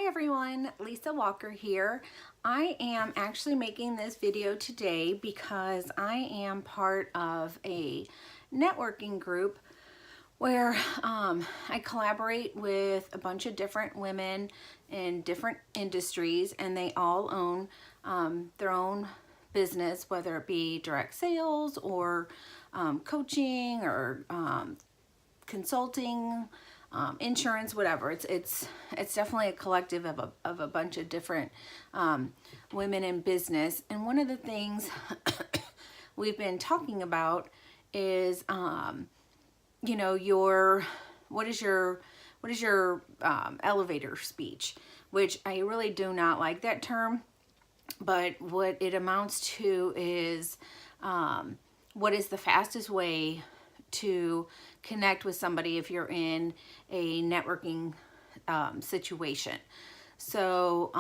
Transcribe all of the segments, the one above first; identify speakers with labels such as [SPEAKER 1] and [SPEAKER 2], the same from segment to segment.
[SPEAKER 1] Hi everyone, Lisa Walker here. I am actually making this video today because I am part of a networking group where I collaborate with a bunch of different women in different industries, and they all own their own business, whether it be direct sales or coaching or consulting, insurance, whatever. It's definitely a collective of a bunch of different women in business. And one of the things we've been talking about is you know, what is your elevator speech, which I really do not like that term, but what it amounts to is what is the fastest way to connect with somebody if you're in a networking situation. So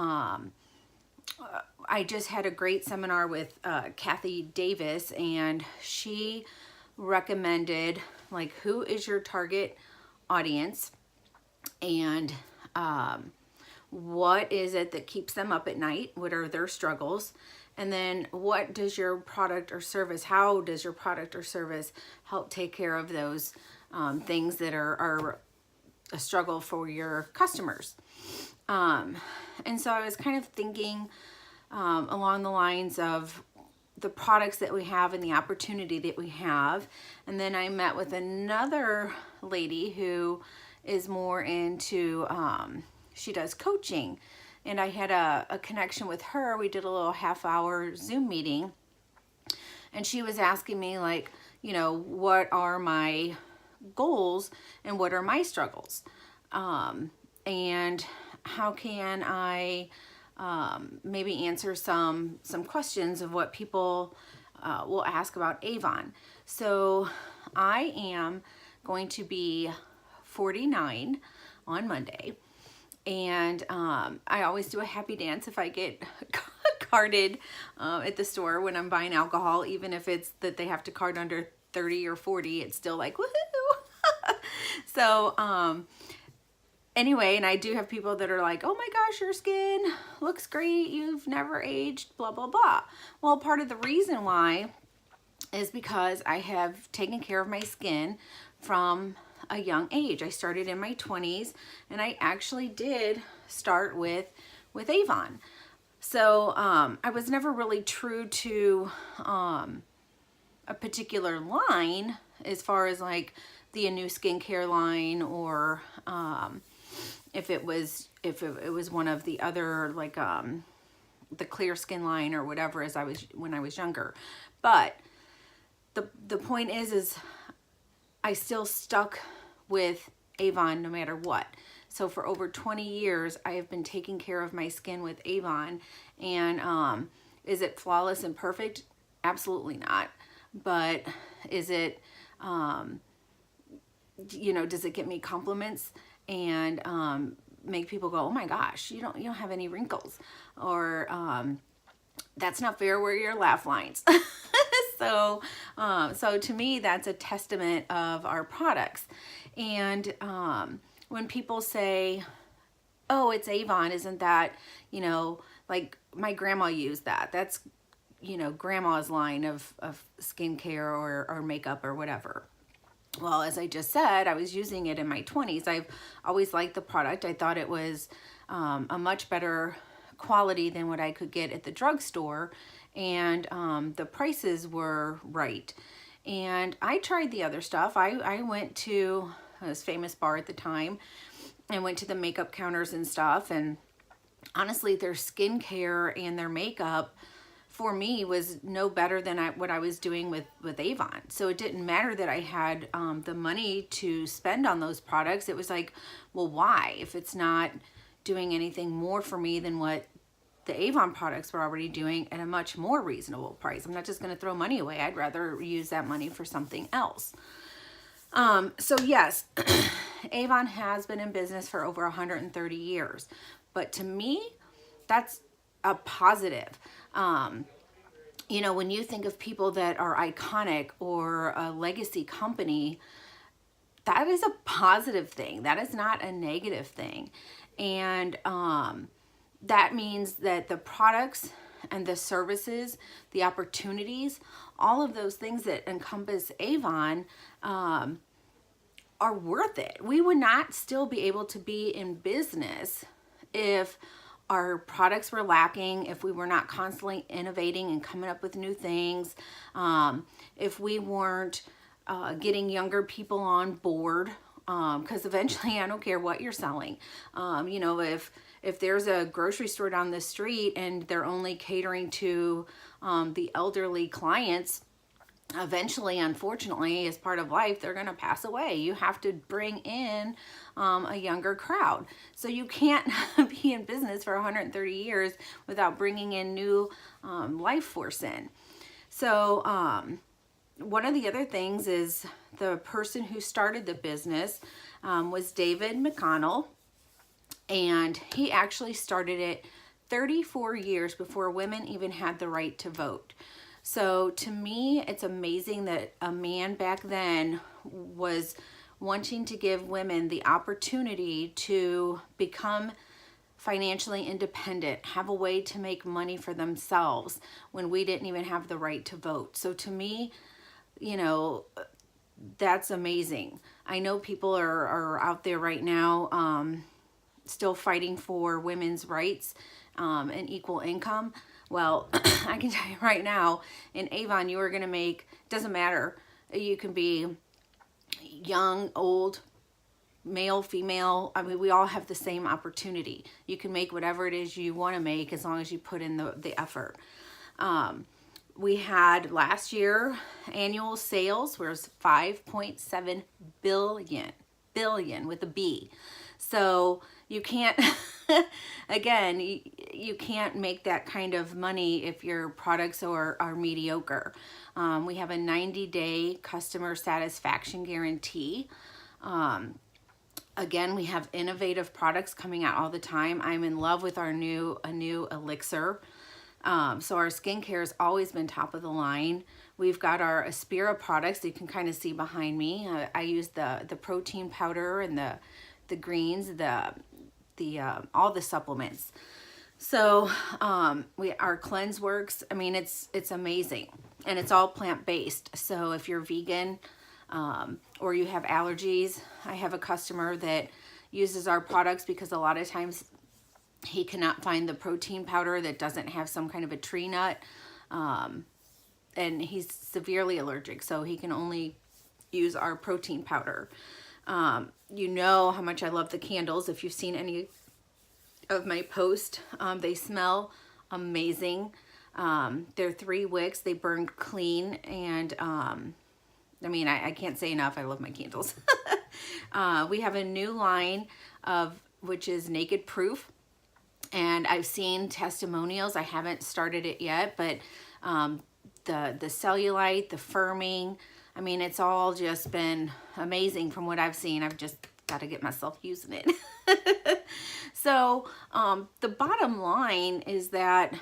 [SPEAKER 1] I just had a great seminar with Kathy Davis, and she recommended, like, who is your target audience, and what is it that keeps them up at night? What are their struggles? And then what does your product or service, how does your product or service help take care of those things that are a struggle for your customers? And so I was kind of thinking along the lines of the products that we have and the opportunity that we have. And then I met with another lady who is more into, she does coaching. And I had a connection with her. We did a little half-hour Zoom meeting. And she was asking me, like, you know, what are my goals and what are my struggles? And how can I maybe answer some questions of what people will ask about Avon. So I am going to be 49 on Monday. And I always do a happy dance if I get carded at the store when I'm buying alcohol, even if it's that they have to card under 30 or 40, it's still like, woohoo! So anyway, and I do have people that are like, oh my gosh, your skin looks great, you've never aged, blah, blah, blah. Well, part of the reason why is because I have taken care of my skin from a young age. I started in my 20s, and I actually did start with Avon. So I was never really true to a particular line as far as like the new skincare line, or if it was one of the other, like the clear skin line or whatever, as when I was younger. But the point is I still stuck with Avon no matter what. So for over 20 years, I have been taking care of my skin with Avon. And is it flawless and perfect? Absolutely not. But is it, you know, does it get me compliments and make people go, oh my gosh, you don't have any wrinkles, or that's not fair, where are your laugh lines? So to me, that's a testament of our products. And when people say, oh, it's Avon, isn't that, you know, like my grandma used that. That's, you know, grandma's line of skincare or makeup or whatever. Well, as I just said, I was using it in my 20s. I've always liked the product. I thought it was a much better quality than what I could get at the drugstore, and the prices were right. And I tried the other stuff. I went to this famous bar at the time and went to the makeup counters and stuff, and honestly, their skincare and their makeup for me was no better than what I was doing with Avon. So it didn't matter that I had the money to spend on those products. It was like, well, why? If it's not doing anything more for me than what the Avon products were already doing at a much more reasonable price. I'm not just going to throw money away. I'd rather use that money for something else. So yes, Avon has been in business for over 130 years. But to me, that's a positive. You know, when you think of people that are iconic or a legacy company, that is a positive thing. That is not a negative thing. And that means that the products and the services, the opportunities, all of those things that encompass Avon are worth it. We would not still be able to be in business if our products were lacking, if we were not constantly innovating and coming up with new things, if we weren't getting younger people on board, because eventually, I don't care what you're selling. You know, if there's a grocery store down the street and they're only catering to the elderly clients, eventually, unfortunately, as part of life, they're going to pass away. You have to bring in a younger crowd. So you can't be in business for 130 years without bringing in new life force in. So one of the other things is the person who started the business was David McConnell, and he actually started it 34 years before women even had the right to vote. So to me, it's amazing that a man back then was wanting to give women the opportunity to become financially independent, have a way to make money for themselves when we didn't even have the right to vote. So to me, you know, that's amazing. I know people are out there right now still fighting for women's rights and equal income. Well, I can tell you right now, in Avon, you are going to make, doesn't matter, you can be young, old, male, female. I mean, we all have the same opportunity. You can make whatever it is you want to make as long as you put in the effort. We had last year, annual sales was 5.7 billion with a B. So you can't, again, you can't make that kind of money if your products are mediocre. We have a 90-day customer satisfaction guarantee. Again, we have innovative products coming out all the time. I'm in love with a new elixir. So our skincare has always been top of the line. We've got our Aspira products that you can kind of see behind me. I use the protein powder and the greens, all the supplements. So our cleanse works. I mean, it's amazing, and it's all plant-based. So if you're vegan or you have allergies, I have a customer that uses our products because a lot of times he cannot find the protein powder that doesn't have some kind of a tree nut, and he's severely allergic, so he can only use our protein powder. You know how much I love the candles. If you've seen any of my posts, they smell amazing. They're 3 wicks. They burn clean, and I mean, I can't say enough. I love my candles. We have a new line which is Naked Proof, and I've seen testimonials. I haven't started it yet, but the cellulite, the firming, I mean, it's all just been amazing from what I've seen. I've just got to get myself using it. So the bottom line is that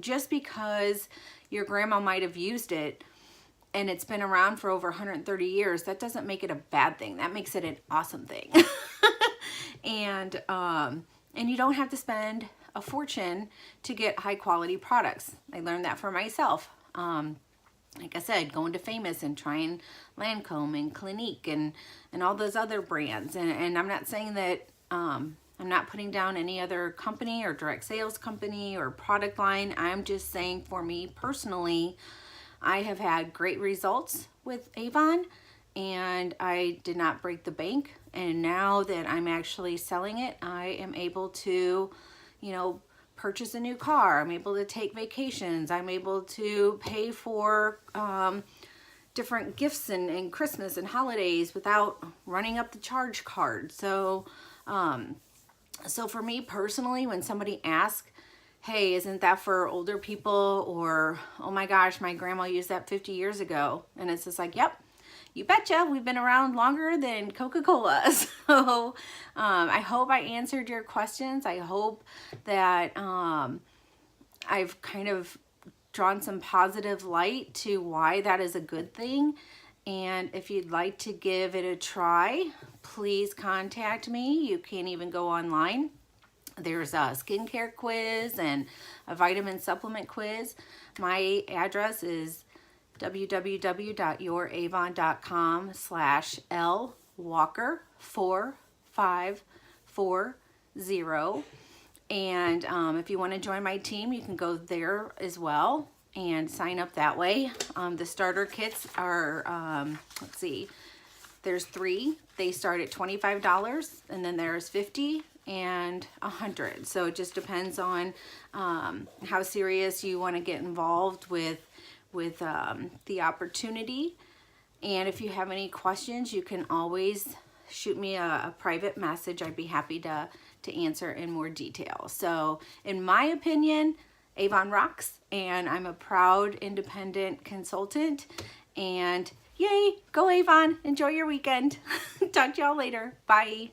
[SPEAKER 1] just because your grandma might have used it and it's been around for over 130 years, that doesn't make it a bad thing. That makes it an awesome thing. And you don't have to spend a fortune to get high quality products. I learned that for myself. Like I said, going to Famous and trying Lancome and Clinique and all those other brands. And I'm not saying that I'm not putting down any other company or direct sales company or product line. I'm just saying, for me personally, I have had great results with Avon, and I did not break the bank. And now that I'm actually selling it, I am able to, you know, purchase a new car. I'm able to take vacations. I'm able to pay for different gifts and Christmas and holidays without running up the charge card. So, so for me personally, when somebody asks, hey, isn't that for older people? Or, oh my gosh, my grandma used that 50 years ago. And it's just like, yep, you betcha, we've been around longer than Coca-Cola. So I hope I answered your questions. I hope that I've kind of drawn some positive light to why that is a good thing. And if you'd like to give it a try, please contact me. You can even go online. There's a skincare quiz and a vitamin supplement quiz. My address is www.youravon.com/lwalker4540. And if you want to join my team, you can go there as well and sign up that way. The starter kits are, let's see, there's 3. They start at $25, and then there's $50 and $100. So it just depends on how serious you want to get involved with the opportunity. And if you have any questions, you can always shoot me a private message. I'd be happy to answer in more detail. So in my opinion, Avon rocks, and I'm a proud independent consultant. And yay, go Avon, enjoy your weekend. Talk to y'all later. Bye.